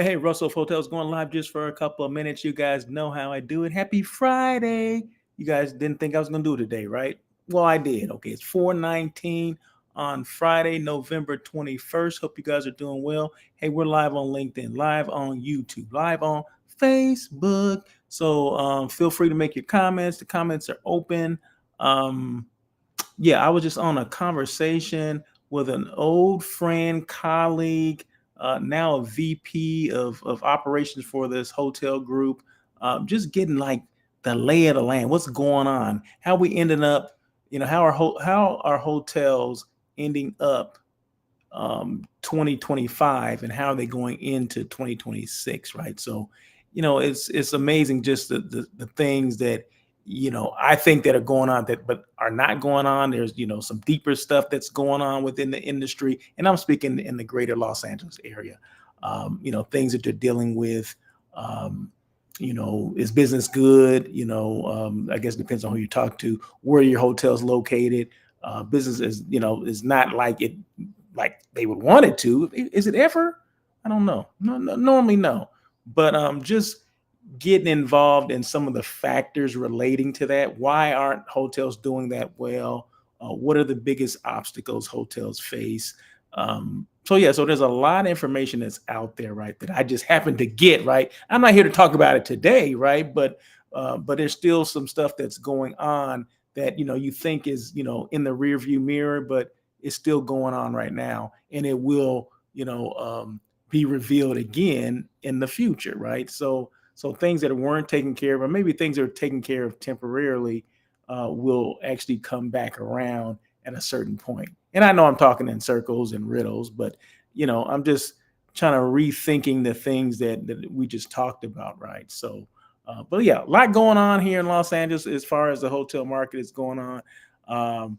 Hey, Russell Hotels going live just for a couple of minutes. You guys know how I do it. Happy Friday. You guys didn't think I was going to do it today, right? Well, I did. Okay, it's 4:19 on Friday, November 21st. Hope you guys are doing well. Hey, we're live on LinkedIn, live on YouTube, live on Facebook. So feel free to make your comments. The comments are open. Um, yeah, I was just on a conversation with an old friend, colleague, now a VP of operations for this hotel group. Just getting like the lay of the land, what's going on, how we ended up, how our hotels ending up 2025 and how are they going into 2026, right? So, it's amazing just the things that I think that are going on that but are not going on. There's some deeper stuff that's going on within the industry, and I'm speaking in the greater Los Angeles area. Things that they're dealing with. Is business good? I guess it depends on who you talk to, where your hotel's located. Business is not like they would want it to. Is it ever? I don't know. No, normally no. But just getting involved in some of the factors relating to that. Why aren't hotels doing that well? What are the biggest obstacles hotels face? So there's a lot of information that's out there, right? That I just happened to get, right. I'm not here to talk about it today, right? But there's still some stuff that's going on that you think is in the rear view mirror, but it's still going on right now, and it will be revealed again in the future, right? So things that weren't taken care of, or maybe things that are taken care of temporarily, will actually come back around at a certain point. And I know I'm talking in circles and riddles, but I'm just trying to rethinking the things that we just talked about, right? So, but yeah, a lot going on here in Los Angeles as far as the hotel market is going on.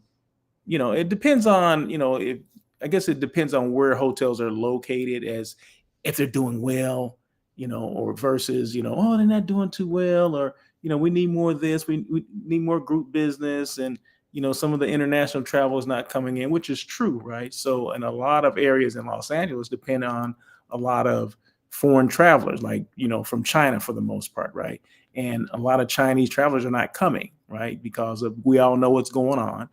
It depends on, if I guess it depends on where hotels are located, as if they're doing well, or versus, oh, they're not doing too well, or, we need more of this, we need more group business. And, some of the international travel is not coming in, which is true, right? So, in a lot of areas in Los Angeles depend on a lot of foreign travelers, like, from China for the most part, right? And a lot of Chinese travelers are not coming, right? Because of, we all know what's going on.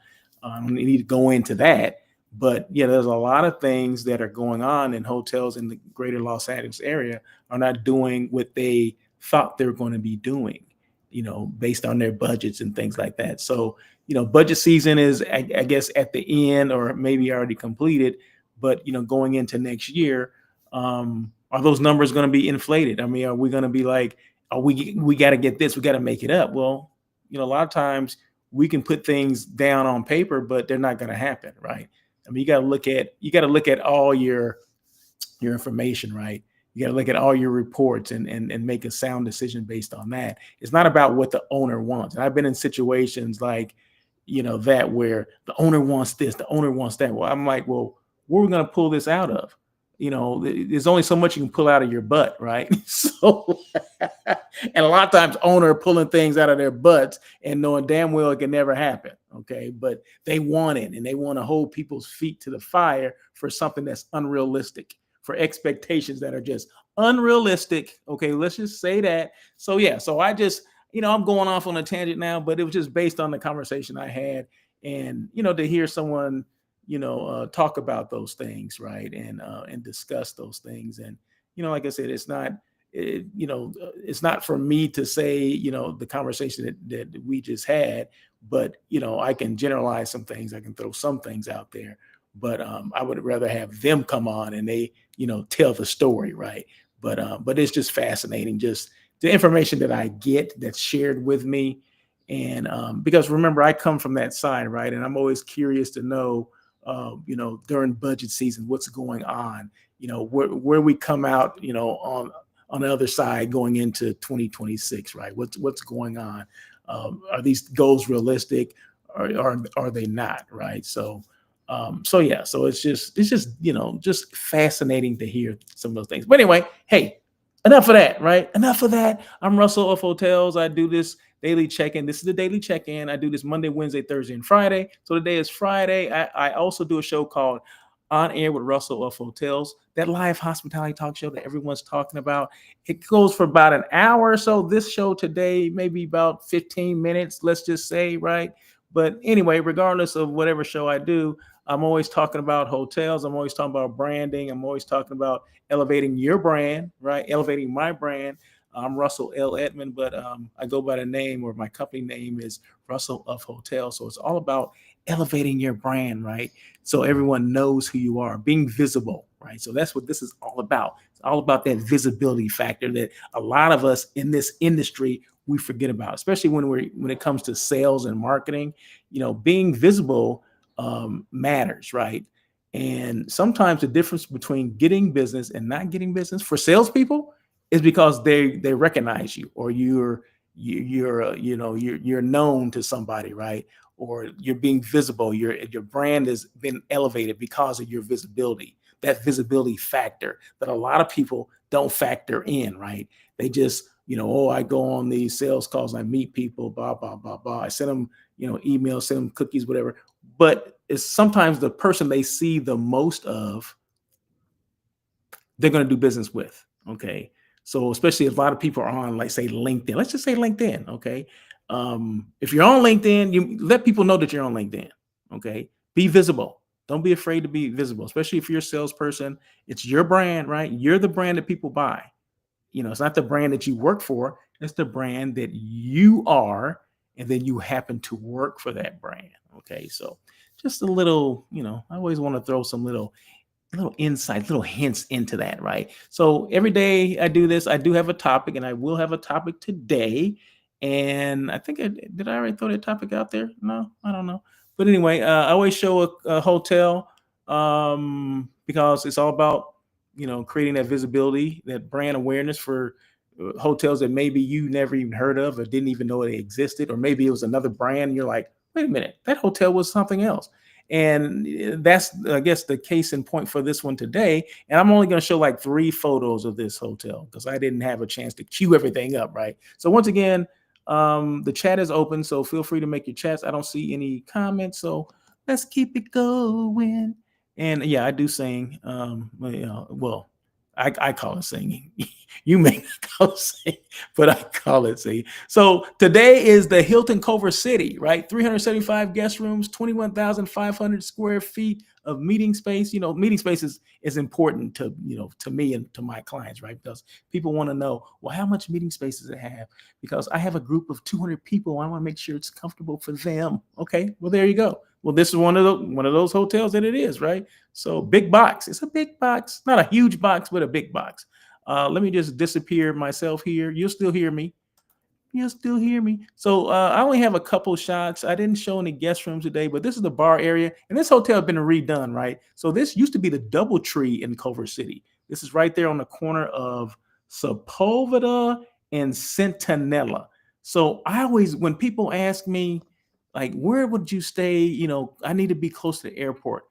We need to go into that. But yeah, there's a lot of things that are going on in hotels in the greater Los Angeles area are not doing what they thought they were going to be doing, based on their budgets and things like that. So, budget season is, I guess, at the end or maybe already completed. But, going into next year, are those numbers going to be inflated? I mean, are we going to be like, oh, we got to get this, we got to make it up? Well, a lot of times we can put things down on paper, but they're not going to happen, right? I mean, you got to look at all your information, right? You got to look at all your reports and make a sound decision based on that. It's not about what the owner wants. And I've been in situations like, that where the owner wants this, the owner wants that. Well, I'm like, well, where are we going to pull this out of? There's only so much you can pull out of your butt, right? So, and a lot of times owner are pulling things out of their butts and knowing damn well it can never happen. Okay. But they want it, and they want to hold people's feet to the fire for something that's unrealistic, for expectations that are just unrealistic. Okay. Let's just say that. So, yeah. So I just, I'm going off on a tangent now, but it was just based on the conversation I had, and, to hear someone, talk about those things, right, and discuss those things. And like I said, it's not for me to say the conversation that we just had, but I can generalize some things, I can throw some things out there, but I would rather have them come on and they tell the story, right? But it's just fascinating, just the information that I get that's shared with me. And because remember, I come from that side, right, and I'm always curious to know during budget season, what's going on, where we come out, on the other side going into 2026, right? What's going on? Are these goals realistic, or are they not, right? So yeah, so it's just fascinating to hear some of those things. But anyway, hey, enough of that, right? Enough of that. I'm Russell of Hotels. I do this daily check-in. This is the daily check-in. I do this Monday, Wednesday, Thursday, and Friday. So today is Friday. I also do a show called On Air with Russell of Hotels, that live hospitality talk show that everyone's talking about. It goes for about an hour or so. This show today, maybe about 15 minutes, let's just say, right? But anyway, regardless of whatever show I do, I'm always talking about hotels. I'm always talking about branding. I'm always talking about elevating your brand, right? Elevating my brand. I'm Russell L. Edmond, but I go by the name, or my company name is Russell of Hotels. So it's all about elevating your brand, right? So everyone knows who you are, being visible, right? So that's what this is all about. It's all about that visibility factor that a lot of us in this industry we forget about, especially when it comes to sales and marketing. Being visible matters, right? And sometimes the difference between getting business and not getting business for salespeople is because they recognize you, or you're known to somebody, right? Or you're being visible. Your brand has been elevated because of your visibility. That visibility factor that a lot of people don't factor in, right? They just, oh, I go on these sales calls, I meet people, blah blah blah blah. I send them, emails, send them cookies, whatever. But it's sometimes the person they see the most of, they're going to do business with. Okay. So especially if a lot of people are on, like, say, LinkedIn, let's just say LinkedIn. Okay. If you're on LinkedIn, you let people know that you're on LinkedIn. Okay. Be visible. Don't be afraid to be visible, especially if you're a salesperson. It's your brand, right? You're the brand that people buy. It's not the brand that you work for. It's the brand that you are. And then you happen to work for that brand. Okay. So just a little, I always want to throw some little insights, little hints into that, right? So every day I do this, I do have a topic, and I will have a topic today. And I think did I already throw that topic out there? No, I don't know. But anyway, I always show a hotel because it's all about creating that visibility, that brand awareness for hotels that maybe you never even heard of or didn't even know they existed, or maybe it was another brand. And you're like, wait a minute, that hotel was something else. And that's, I guess, the case in point for this one today. And I'm only going to show like 3 photos of this hotel because I didn't have a chance to queue everything up, right? So once again, the chat is open, so feel free to make your chats. I don't see any comments, so let's keep it going. And yeah, I do sing. Well, I call it singing. You may not call it singing, but I call it singing. So today is the Hilton Culver City, right? 375 guest rooms, 21,500 square feet of meeting space. Meeting space is important to me and to my clients, right? Because people want to know, well, how much meeting space does it have? Because I have a group of 200 people. I want to make sure it's comfortable for them. Okay, well, there you go. Well, this is one of those hotels that it is, right? So big box. It's a big box, not a huge box, but a big box. Let me just disappear myself here. You'll still hear me. You'll still hear me. So I only have a couple shots. I didn't show any guest rooms today, but this is the bar area. And this hotel has been redone, right? So this used to be the DoubleTree in Culver City. This is right there on the corner of Sepulveda and Centinela. So I always, when people ask me, like, where would you stay? I need to be close to the airport.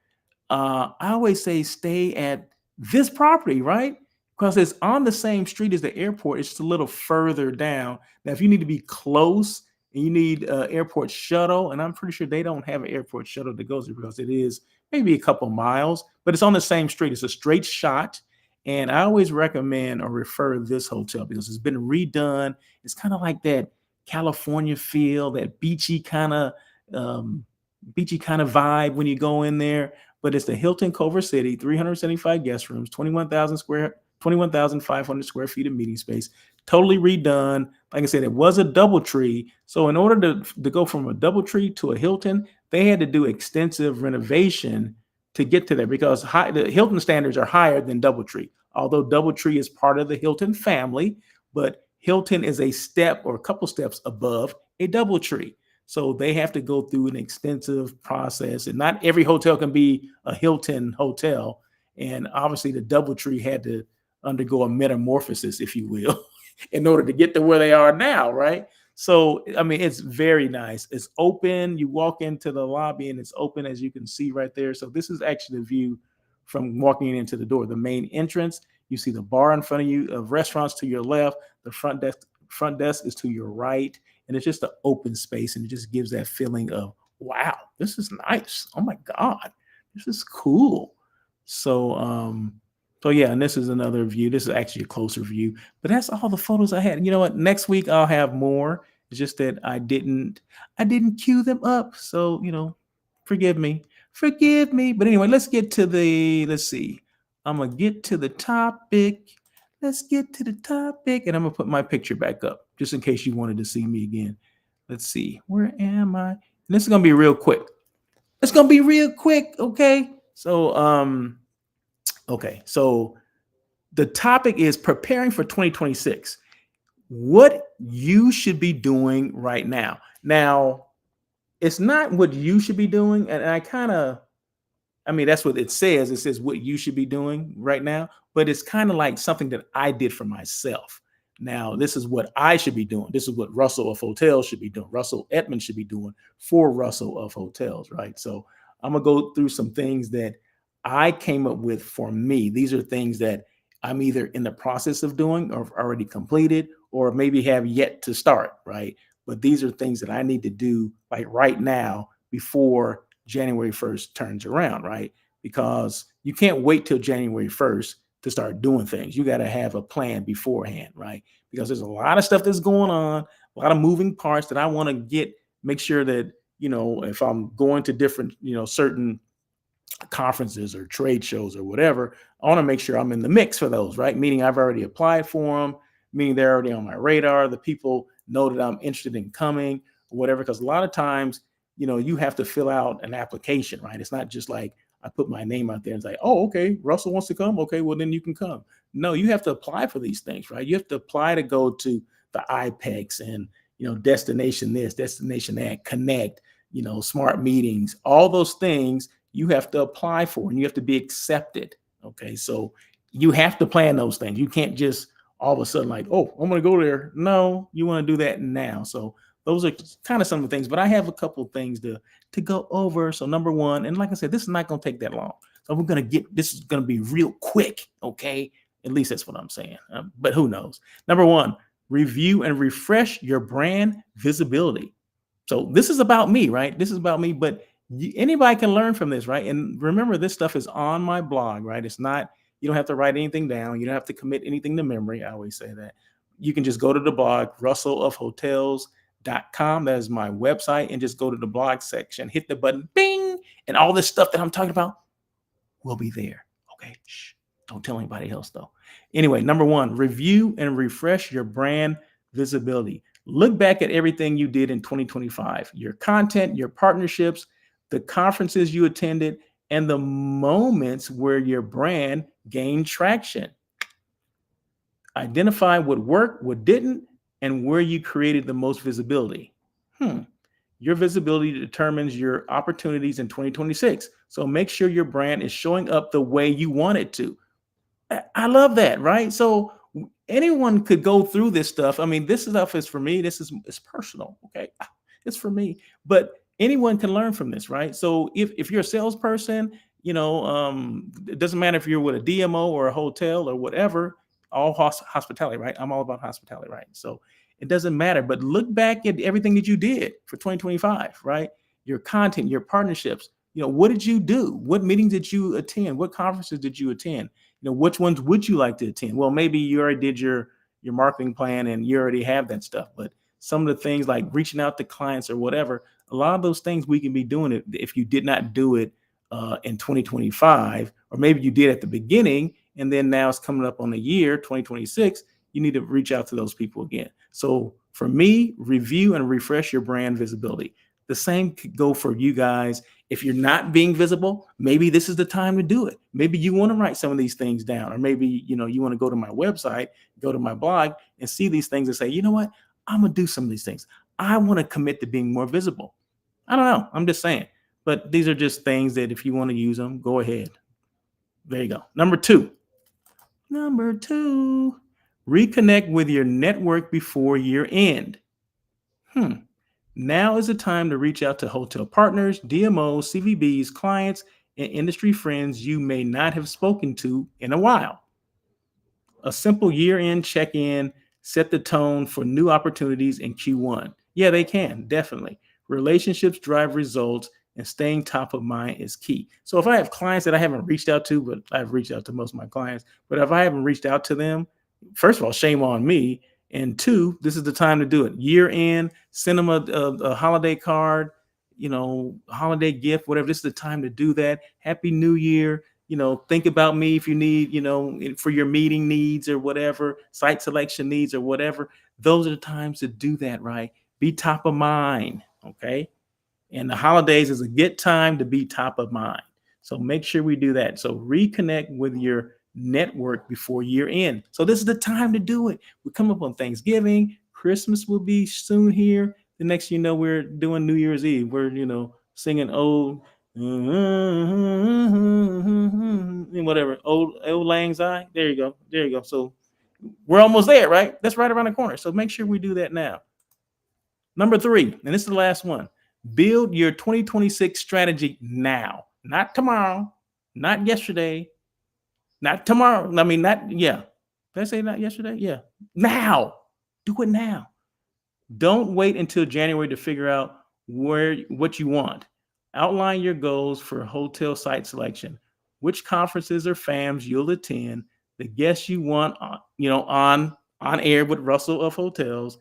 I always say stay at this property, right? Because it's on the same street as the airport. It's just a little further down. Now, if you need to be close and you need an airport shuttle, and I'm pretty sure they don't have an airport shuttle that goes there because it is maybe a couple miles, but it's on the same street. It's a straight shot. And I always recommend or refer this hotel because it's been redone. It's kind of like that California feel, that beachy kind of vibe when you go in there. But it's the Hilton Culver City, 375 guest rooms, 21,500 square feet of meeting space, totally redone. Like I said, it was a DoubleTree. So in order to go from a DoubleTree to a Hilton, they had to do extensive renovation to get to there because the Hilton standards are higher than DoubleTree. Although DoubleTree is part of the Hilton family, but Hilton is a step or a couple steps above a DoubleTree. So they have to go through an extensive process, and not every hotel can be a Hilton hotel. And obviously, the DoubleTree had to undergo a metamorphosis, if you will, in order to get to where they are now, right? So, I mean, it's very nice. It's open. You walk into the lobby, and it's open, as you can see right there. So this is actually the view from walking into the door. The main entrance, you see the bar in front of you, of restaurants to your left. The front desk is to your right, and it's just an open space, and it just gives that feeling of, wow, this is nice. Oh my God, this is cool. So, so yeah, and this is another view. This is actually a closer view, but that's all the photos I had. You know what? Next week I'll have more. It's just that I didn't queue them up. So, forgive me. Forgive me. But anyway, let's see. I'm gonna get to the topic. Let's get to the topic. And I'm gonna put my picture back up just in case you wanted to see me again. Let's see. Where am I? And this is gonna be real quick. It's gonna be real quick, okay? So the topic is preparing for 2026. What you should be doing right now. Now, it's not what you should be doing, and I mean, that's what it says. It says what you should be doing right now, but it's kind of like something that I did for myself. Now, this is what I should be doing. This is what Russell of Hotels should be doing. Russell Edmonds should be doing for Russell of Hotels, right? So I'm gonna go through some things that I came up with for me. These are things that I'm either in the process of doing or have already completed, or maybe have yet to start, right? But these are things that I need to do like right now before January 1st turns around, right? Because you can't wait till January 1st to start doing things. You got to have a plan beforehand, right? Because there's a lot of stuff that's going on, a lot of moving parts that I want to make sure that, if I'm going to different, certain conferences or trade shows or whatever, I want to make sure I'm in the mix for those, right? Meaning I've already applied for them, meaning they're already on my radar. The people know that I'm interested in coming or whatever. Because a lot of times, you have to fill out an application, right? It's not just like I put my name out there and say, oh, okay, Russell wants to come. Okay, well, then you can come. No, you have to apply for these things, right? You have to apply to go to the IPEX and, destination this, destination that, connect, smart meetings, all those things you have to apply for and you have to be accepted. Okay. So you have to plan those things. You can't just all of a sudden like, oh, I'm going to go there. No, you want to do that now. So those are kind of some of the things, but I have a couple of things to go over. So number one, and like I said, this is not going to take that long. So this is going to be real quick. Okay. At least that's what I'm saying. But who knows? Number one, review and refresh your brand visibility. So this is about me, right? This is about me, but anybody can learn from this, right? And remember, this stuff is on my blog, right? It's not, you don't have to write anything down. You don't have to commit anything to memory. I always say that. You can just go to the blog, russellofhotels.com. That is my website. And just go to the blog section, hit the button, bing, and all this stuff that I'm talking about will be there. Okay. Shh. Don't tell anybody else though. Anyway, number one, review and refresh your brand visibility. Look back at everything you did in 2025, your content, your partnerships, the conferences you attended, and the moments where your brand gained traction. Identify what worked, what didn't, and where you created the most visibility. Your visibility determines your opportunities in 2026. So make sure your brand is showing up the way you want it to. I love that, right? So anyone could go through this stuff. I mean, this stuff is for me. It's personal, okay? It's for me, but anyone can learn from this, right? So if you're a salesperson, it doesn't matter if you're with a DMO or a hotel or whatever, all hospitality, right? I'm all about hospitality, right? So it doesn't matter, but look back at everything that you did for 2025, right? Your content, your partnerships, what did you do? What meetings did you attend? What conferences did you attend? Which ones would you like to attend? Well, maybe you already did your marketing plan and you already have that stuff, but some of the things like reaching out to clients or whatever, a lot of those things we can be doing it if you did not do it in 2025, or maybe you did at the beginning and then now it's coming up on the year 2026, you need to reach out to those people again. So for me, review and refresh your brand visibility. The same could go for you guys. If you're not being visible, maybe this is the time to do it. Maybe you want to write some of these things down, or maybe, you want to go to my website, go to my blog and see these things and say, you know what? I'm going to do some of these things. I want to commit to being more visible. I don't know. I'm just saying, but these are just things that if you want to use them, go ahead. There you go. Number two, reconnect with your network before year end. Now is the time to reach out to hotel partners, DMOs, CVBs, clients, and industry friends you may not have spoken to in a while. A simple year-end check-in set the tone for new opportunities in Q1. Yeah, they can, definitely. Relationships drive results. and staying top of mind is key. So if I have clients that I haven't reached out to, but I've reached out to most of my clients, but if I haven't reached out to them, first of all, shame on me. And two, this is the time to do it. Year end, send them a holiday card, holiday gift, whatever. This is the time to do that. Happy New Year. Think about me if you need, for your meeting needs or whatever, site selection needs or whatever. Those are the times to do that, right? Be top of mind. Okay. And the holidays is a good time to be top of mind. So make sure we do that. So reconnect with your network before year end. So this is the time to do it. We come up on Thanksgiving, Christmas will be soon here. The next, we're doing New Year's Eve. We're, singing old, whatever, old Lang Syne. There you go. There you go. So we're almost there, right? That's right around the corner. So make sure we do that now. Number 3, and this is the last one. Build your 2026 strategy now, not tomorrow, not yesterday, not tomorrow. Did I say not yesterday? Yeah. Now. Do it now. Don't wait until January to figure out what you want. Outline your goals for hotel site selection, which conferences or FAMs you'll attend, the guests you want on air with Russell of Hotels,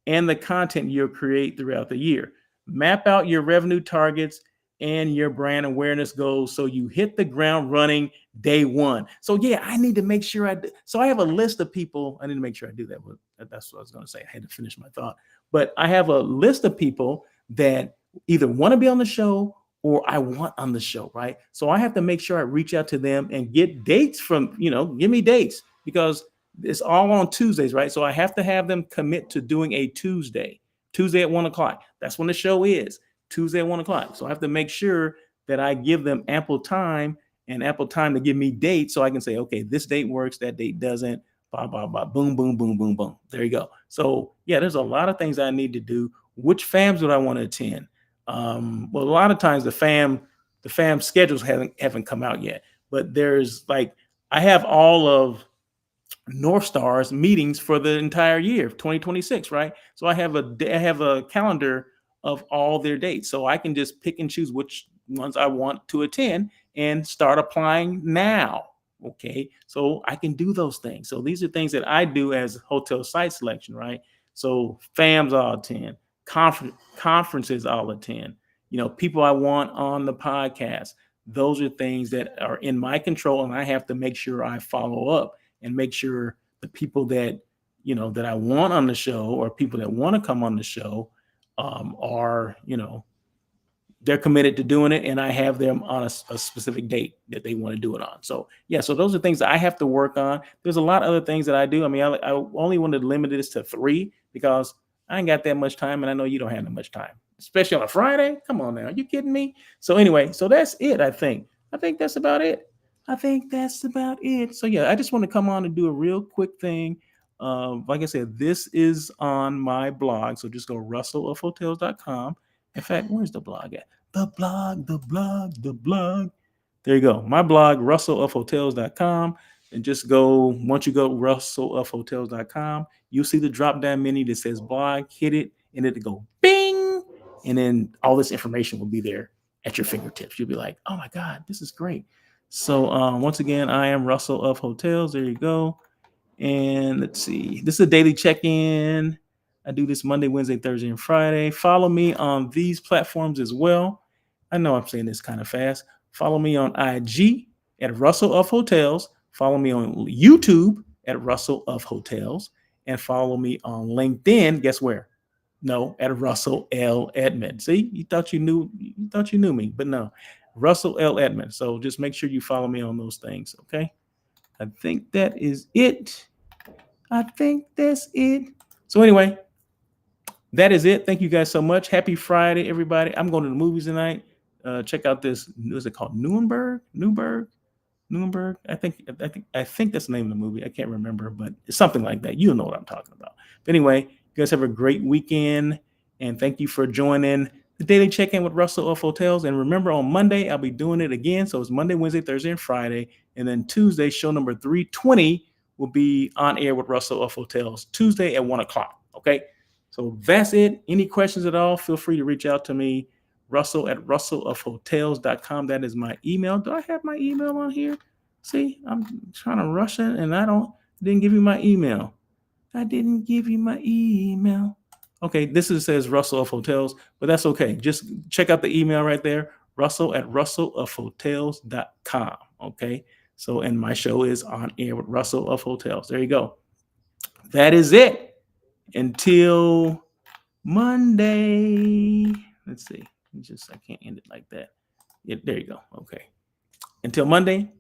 and the content you'll create throughout the year. Map out your revenue targets and your brand awareness goals so you hit the ground running day one. So I need to make sure so I have a list of people. I need to make sure I do that. But that's what I was going to say. I had to finish my thought. But I have a list of people that either want to be on the show or I want on the show, right? So I have to make sure I reach out to them and get dates from, give me dates, because it's all on Tuesdays, right? So I have to have them commit to doing a Tuesday at 1:00. That's when the show is, Tuesday at 1:00. So I have to make sure that I give them ample time to give me dates so I can say, okay, this date works, that date doesn't, blah, blah, blah, boom, boom, boom, boom, boom. There you go. So there's a lot of things I need to do. Which FAMs would I want to attend? Well, a lot of times the FAM schedules haven't come out yet, but I have all of North Star's meetings for the entire year of 2026, right? So I have a calendar of all their dates, so I can just pick and choose which ones I want to attend and start applying now. Okay, so I can do those things. So these are things that I do as hotel site selection, right? So FAMs I'll attend, conferences I'll attend, people I want on the podcast. Those are things that are in my control, and I have to make sure I follow up and make sure the people that that I want on the show, or people that want to come on the show, are they're committed to doing it, and I have them on a specific date that they want to do it on. So so those are things that I have to work on. There's a lot of other things that I do. I mean, I only wanted to limit this to 3 because I ain't got that much time, and I know you don't have that much time, especially on a Friday. Come on now, are you kidding me? So anyway, so that's it. I think that's about it. So I just want to come on and do a real quick thing. Like I said, this is on my blog, so just go russellofhotels.com. In fact, where's the blog at? The blog. There you go. My blog, russellofhotels.com. And just go, once you go russellofhotels.com, you'll see the drop down menu that says blog. Hit it, and it'll go bing. And then all this information will be there at your fingertips. You'll be like, oh my God, this is great. So once again, I am Russell of Hotels. There you go. And let's see. This is a daily check-in. I do this Monday, Wednesday, Thursday, and Friday. Follow me on these platforms as well. I know I'm saying this kind of fast. Follow me on IG at Russell of Hotels. Follow me on YouTube at Russell of Hotels. And follow me on LinkedIn. Guess where? No, at Russell L. Edmond. See, you thought you knew me, but no, Russell L. Edmond. So just make sure you follow me on those things, okay? I think that is it. So anyway, that is it. Thank you guys so much. Happy Friday, everybody. I'm going to the movies tonight. Check out this. What is it called? Nuremberg. I think that's the name of the movie. I can't remember, but it's something like that. You'll know what I'm talking about. But anyway, you guys have a great weekend, and thank you for joining the Daily Check-In with Russell of Hotels. And remember, on Monday, I'll be doing it again. So it's Monday, Wednesday, Thursday, and Friday. And then Tuesday, show number 320 will be on air with Russell of Hotels, Tuesday at 1:00. Okay? So that's it. Any questions at all, feel free to reach out to me. russell@russellofhotels.com. That is my email. Do I have my email on here? See, I'm trying to rush it and didn't give you my email. I didn't give you my email. Okay, says Russell of Hotels, but that's okay. Just check out the email right there, russell@russellofhotels.com. Okay, so and my show is On Air with Russell of Hotels. There you go. That is it. Until Monday. Let's see. I can't end it like that. Yeah, there you go. Okay. Until Monday,